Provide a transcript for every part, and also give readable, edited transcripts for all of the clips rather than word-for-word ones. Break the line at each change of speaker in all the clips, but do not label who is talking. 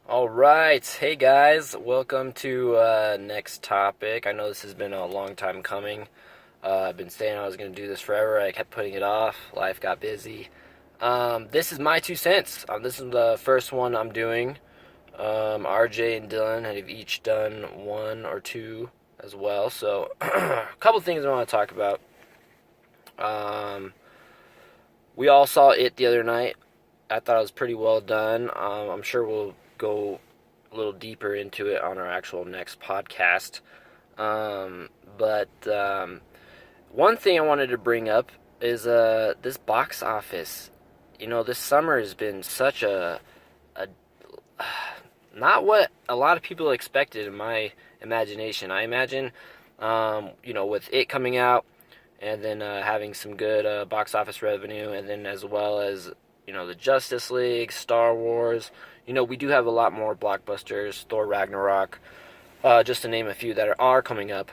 All right, hey guys, welcome to next topic. I know this has been a long time coming. I've been saying I was going to do this forever. I kept putting it off. Life got busy. This is my 2 cents. This is the first one I'm doing. RJ and Dylan have each done one or two as well. So, a couple things I want to talk about. Um, we all saw it the other night. I thought it was pretty well done. I'm sure we'll go a little deeper into it on our actual next podcast. But one thing I wanted to bring up is this box office. You know, this summer has been such a not what a lot of people expected in my imagination. I imagine, with it coming out and then having some good box office revenue, and then as well as the Justice League, Star Wars. We do have a lot more blockbusters, Thor Ragnarok, just to name a few that are coming up.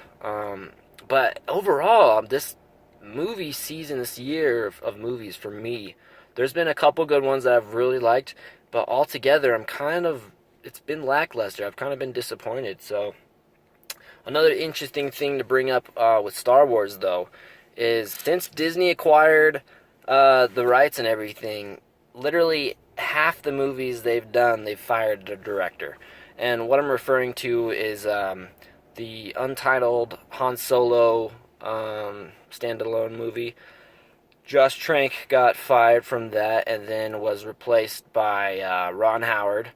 But overall, this movie season, this year of movies for me, there's been a couple good ones that I've really liked, but altogether, it's been lackluster. I've kind of been disappointed. So, another interesting thing to bring up with Star Wars, though, is since Disney acquired the rights and everything, literally half the movies they've done, they've fired the director. And what I'm referring to is the untitled Han Solo standalone movie. Josh Trank got fired from that and then was replaced by Ron Howard.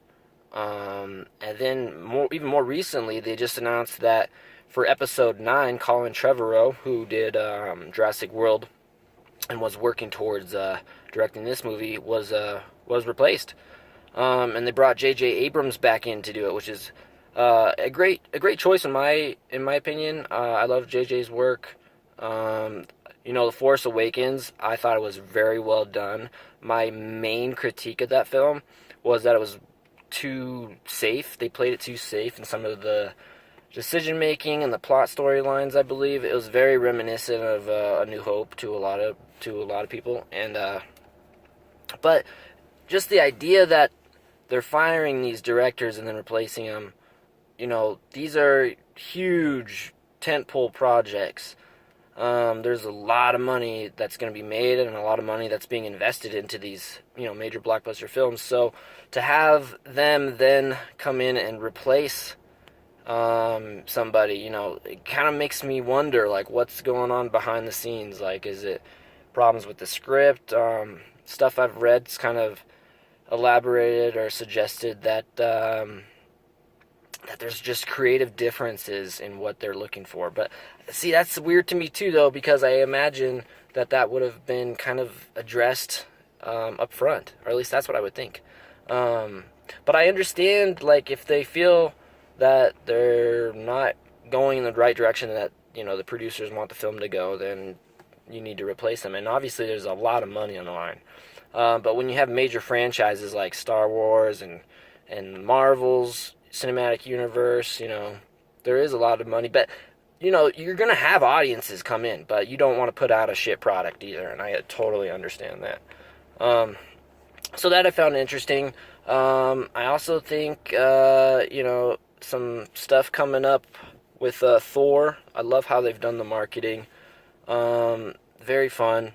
And then even more recently, they just announced that for Episode 9, Colin Trevorrow, who did Jurassic World and was working towards directing this movie, was replaced. And they brought J.J. Abrams back in to do it, which is a great choice in my opinion. I love J.J.'s work. The Force Awakens, I thought it was very well done. My main critique of that film was that it was too safe. They played it too safe in some of the decision making and the plot storylines. I believe it was very reminiscent of A New Hope to a lot of people. And but just the idea that they're firing these directors and then replacing them, these are huge tentpole projects. There's a lot of money that's going to be made and a lot of money that's being invested into these, major blockbuster films. So to have them then come in and replace somebody, it kind of makes me wonder, like, what's going on behind the scenes? Like, is it problems with the script? Stuff I've read's kind of elaborated or suggested that there's just creative differences in what they're looking for. But see, that's weird to me too, though, because I imagine that would have been kind of addressed up front, or at least that's what I would think. But I understand, like, if they feel that they're not going in the right direction that the producers want the film to go, then you need to replace them. And obviously, there's a lot of money on the line. But when you have major franchises like Star Wars and Marvel's cinematic universe, there is a lot of money. But you're gonna have audiences come in, but you don't want to put out a shit product either, and I totally understand that. So that I found interesting. I also think some stuff coming up with Thor. I love how they've done the marketing. Very fun.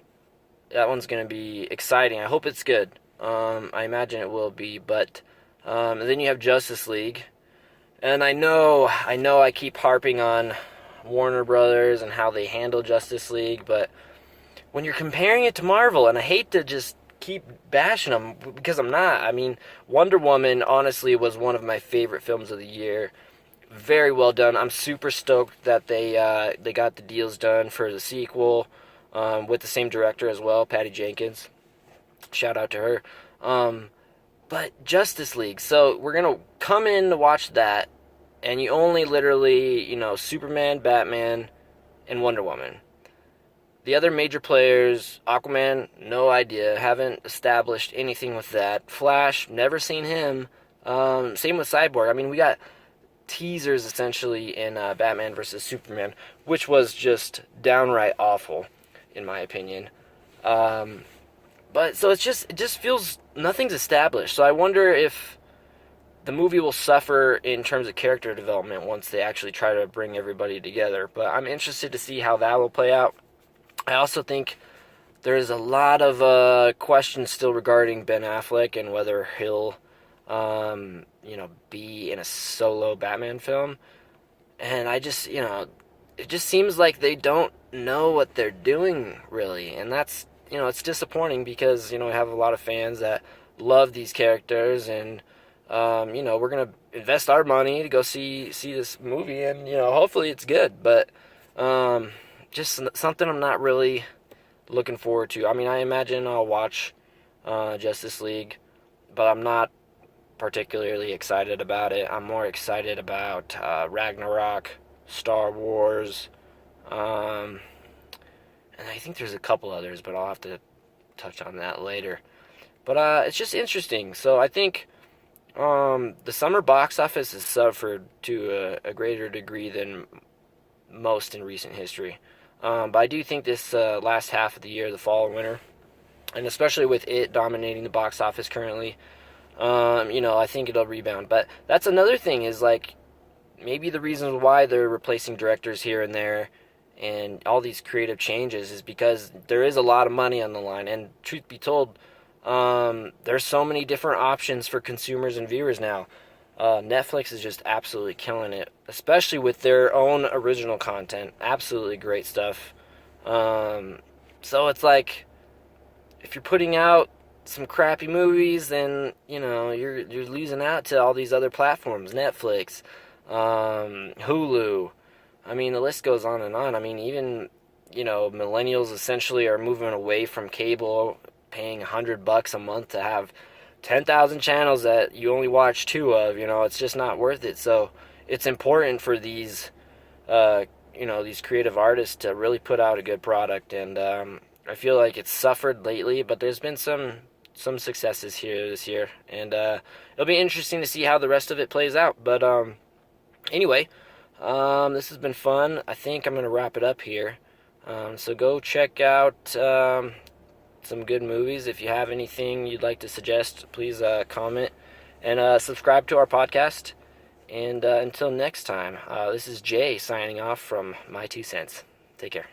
That one's gonna be exciting. I hope it's good. I imagine it will be. But and then you have Justice League. And I know I keep harping on Warner Brothers and how they handle Justice League, but when you're comparing it to Marvel, and I hate to just keep bashing them because I'm not. I mean, Wonder Woman honestly was one of my favorite films of the year. Very well done. I'm super stoked that they got the deals done for the sequel with the same director as well, Patty Jenkins. Shout out to her. But Justice League, so we're going to come in to watch that, and you only literally, Superman, Batman, and Wonder Woman. The other major players, Aquaman, no idea, haven't established anything with that. Flash, never seen him. Same with Cyborg. I mean, we got teasers, essentially, in Batman vs. Superman, which was just downright awful, in my opinion. But so it just feels nothing's established. So I wonder if the movie will suffer in terms of character development once they actually try to bring everybody together. But I'm interested to see how that will play out. I also think there's a lot of questions still regarding Ben Affleck and whether he'll, be in a solo Batman film. And I just, it just seems like they don't know what they're doing, really. And that's, it's disappointing because, we have a lot of fans that love these characters, and, we're going to invest our money to go see this movie, and, hopefully it's good. But just something I'm not really looking forward to. I mean, I imagine I'll watch Justice League, but I'm not particularly excited about it. I'm more excited about Ragnarok, Star Wars, and I think there's a couple others, but I'll have to touch on that later. But it's just interesting. So I think the summer box office has suffered to a greater degree than most in recent history. But I do think this last half of the year, the fall and winter, and especially with it dominating the box office currently, I think it'll rebound. But that's another thing is like maybe the reasons why they're replacing directors here and there and all these creative changes is because there is a lot of money on the line. And truth be told, there's so many different options for consumers and viewers now. Netflix is just absolutely killing it, especially with their own original content. Absolutely great stuff. So it's like, if you're putting out some crappy movies, then you're losing out to all these other platforms, Netflix, Hulu. I mean, the list goes on and on. I mean, even millennials essentially are moving away from cable, paying $100 a month to have 10,000 channels that you only watch 2 of. It's just not worth it. So it's important for these these creative artists to really put out a good product. And I feel like it's suffered lately, but there's been some successes here this year, and it'll be interesting to see how the rest of it plays out. But anyway, this has been fun. I think I'm going to wrap it up here. So go check out some good movies. If you have anything you'd like to suggest, please comment and subscribe to our podcast. And until next time, this is Jay signing off from My 2 Cents. Take care.